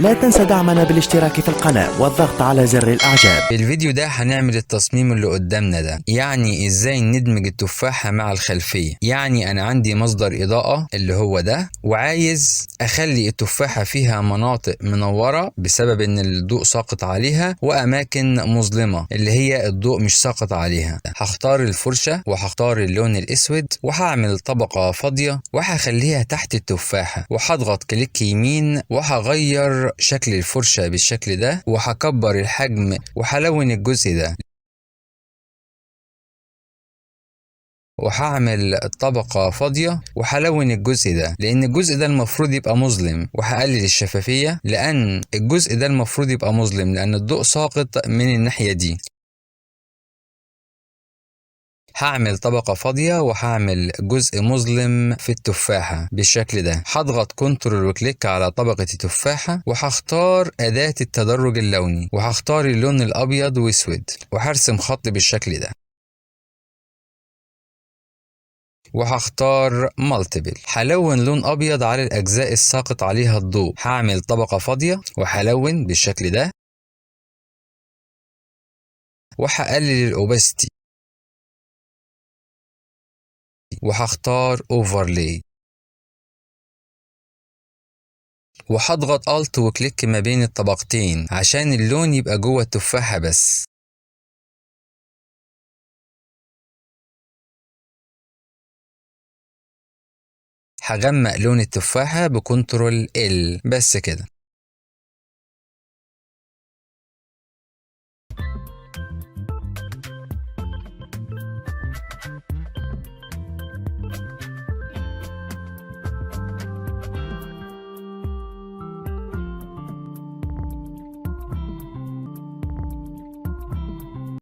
لا تنسى دعمنا بالاشتراك في القناة والضغط على زر الإعجاب. في الفيديو ده هنعمل التصميم اللي قدامنا ده، يعني ازاي ندمج التفاحة مع الخلفية. يعني انا عندي مصدر اضاءة اللي هو ده، وعايز اخلي التفاحة فيها مناطق منورة بسبب ان الضوء ساقط عليها، واماكن مظلمة اللي هي الضوء مش ساقط عليها. هختار الفرشة وهختار اللون الاسود، وهعمل طبقة فاضية وهخليها تحت التفاحة، وهضغط كليك يمين وهغير شكل الفرشة بالشكل ده، وهكبر الحجم وهلون الجزء ده، وهعمل طبقة فاضية وهلون الجزء ده، لأن الجزء ده المفروض يبقى مظلم، وهقلل الشفافية لأن الجزء ده المفروض يبقى مظلم لأن الضوء ساقط من الناحية دي. هعمل طبقة فاضية وهعمل جزء مظلم في التفاحة بالشكل ده. هضغط كنترول وكليك على طبقة التفاحة، وهختار أداة التدرج اللوني، وهختار اللون الأبيض وأسود، وهرسم خط بالشكل ده، وهختار مالتيبل. هلون لون أبيض على الأجزاء الساقط عليها الضوء. هعمل طبقة فاضية وهلون بالشكل ده، وهقلل الأوباسيتي، وهختار اوفرلاي، وهضغط الت وكليك ما بين الطبقتين عشان اللون يبقى جوه التفاحة بس. هغمق لون التفاحة بكنترول ال بس كده.